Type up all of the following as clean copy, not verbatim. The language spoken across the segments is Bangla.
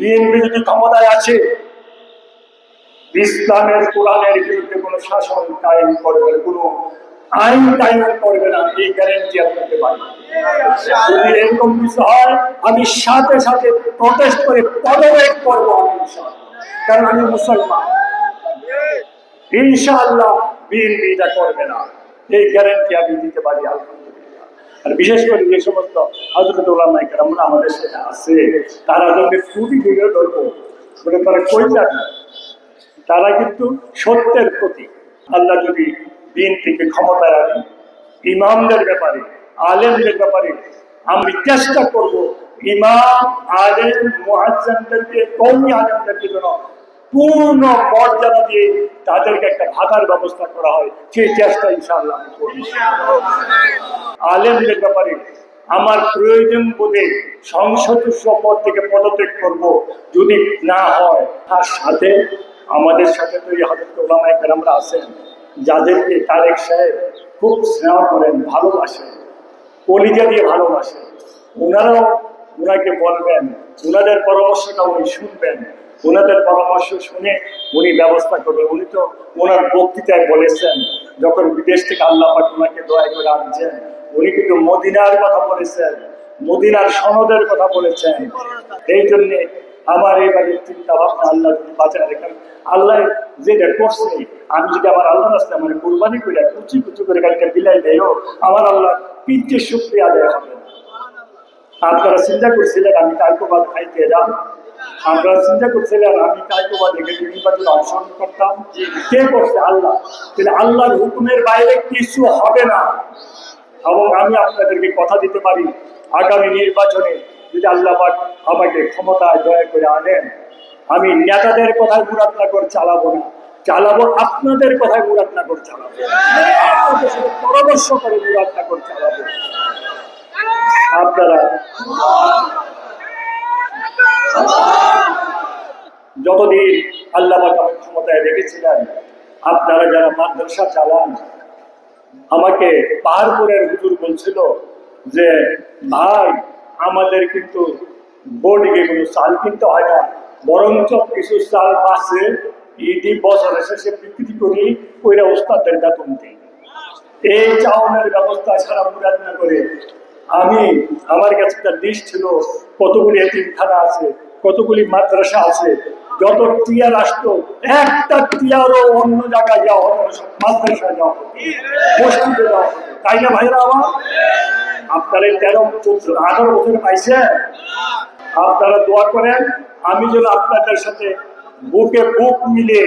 বিএনপি যদি ক্ষমতায় আছে, ইসলামের কোরআনের বিরুদ্ধে কোনো শাসন কায়েম করবে না, কোনো আইন কায়েম করবে না, এই গ্যারেন্টি আপনাকে পাই। যদি এরকম কিছু হয়, আমি সাথে সাথে প্রটেস্ট করে পদত্যাগ করবো আমি, কারণ আমি মুসলমান। ইনশাআল্লাহ বিএনপি এটা করবে না, এই গ্যারেন্টি আমি দিতে পারি আলহামদুলিল্লাহ। আর বিশেষ করে যে সমস্ত হযরত উলামায়ে কেরামরা আমাদের সাথে আছে, তারা যদি ত্রুটি ফিরে ধরবো, বলে তারা কই যাবে, তারা কিন্তু সত্যের প্রতীক। আল্লাহ যদি বিএনপিকে ক্ষমতায় আনে, ইমামদের ব্যাপারে, আলেমদের ব্যাপারে আমি চেষ্টা করব ইমাম, আলেম, মুয়াজ্জিনদেরকে, কওমি আলেমদেরকে যেন পূর্ণ মর্যাদা দিয়ে তাদেরকে একটা ভাতার ব্যবস্থা করা হয়, সেই চেষ্টা ইনশাআল্লাহ আমি করব। আলেমদের ব্যাপারে আমার প্রয়োজন বোধে সংসদ পদ থেকে পদত্যাগ করব, যদি না হয় তার সাথে আমাদের সাথে তো এই হযরত উলামায়ে কেরামরা আছেন, যাদেরকে তারেক সাহেব খুব স্নেহ করেন, ভালোবাসেন, কলিজা দিয়ে ভালোবাসেন। ওনাকে বলবেন, ওনাদের পরামর্শটা উনি শুনবেন, ওনাদের পরামর্শ শুনে উনি ব্যবস্থা করবেন। উনি তো ওনার বক্তৃতায় বলেছেন, যখন বিদেশ থেকে আল্লাহ পাক ওনাকে দয়া করে আনছেন, উনি কিন্তু মদিনার কথা বলেছেন, মদিনার সনদের কথা বলেছেন। এই জন্যে আমার এবারে চিন্তা ভাবনা, আল্লাহ যদি বাঁচায় রেখেন, আল্লাহ যেটা করছে, আমি যদি আমার আল্লাহ রাস্তায় আমার কুরবানি করে কুচি কুচি করে গাড়িটা বিলাই দেয়ও, আমার আল্লাহ পিঠে শুকরিয়া আদায় হবে না। আপনারা চিন্তা করছিলেন আমি কায়কোবাদ খাইতে এলাম, আপনারা চিন্তা করছিলেন আমি কায়কোবাদ এখানে নির্বাচনে অংশগ্রহণ করতাম, কে করছে? আল্লাহ। তাহলে আল্লাহর হুকুমের বাইরে কিছু হবে না। এবং আমি আপনাদেরকে কথা দিতে পারি, আগামী নির্বাচনে যদি আল্লাহ পাক আমাকে ক্ষমতায় দয়া করে আনেন, আমি নেতাদের কথায় মুরাদনগর চালাবো না, চালাবো আপনাদের কথায় মুরাদনগর চালাবো, আপনাদের সাথে পরামর্শ করে মুরাদনগর চালাবো। আপনারা যতদিন আল্লাহ পাক আমাকে ক্ষমতায় রেখেছিলেন, আপনারা যারা মাদ্রাসা চালান, আমাকে পাহাড়পুরের হুজুর বলছিল যে ভাই, আমাদের কিন্তু বোর্ডিকে কোনো চাল কিনতে হয় না, বরঞ্চ কিছু চাল আছে ঈদি বছর শেষে বিক্রি করি, ওইটা ওস্তাদের বেতন দিই। এই চাউনের ব্যবস্থা সারা মুরাদনগরে আমি, আমার কাছে একটা লিস্ট ছিল, কতগুলি এতিমখানা আছে, কতগুলি মাদ্রাসা আছে, যত টিয়ার আসতো একটা টিয়ারও অন্য জায়গায় যাওয়া হতো, মাদ্রাসায় যাওয়া হতো, মসজিদে যাওয়া হতো, তাই না ভাইরা আমার? আপনারা 13, 14, 18 বছর পাইছে, আপনারা দোয়া করেন আমি যেন আপনাদের সাথে বুকে বুক মিলে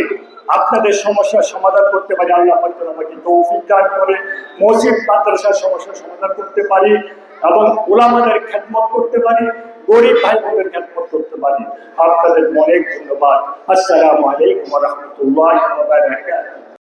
আপনাদের সমস্যার সমাধান করতে পারি। আল্লাহ পাক আমাকে তৌফিক দান করে মসজিদ মাদ্রাসার সমস্যার সমাধান করতে পারি এবং উলামাদের খেদমত করতে পারি, গরিব ভাই বোনের খেদমত করতে পারি। আপনাদের অনেক ধন্যবাদ। আসসালামু আলাইকুম ওয়া রাহমাতুল্লাহি ওয়া বারাকাতুহু।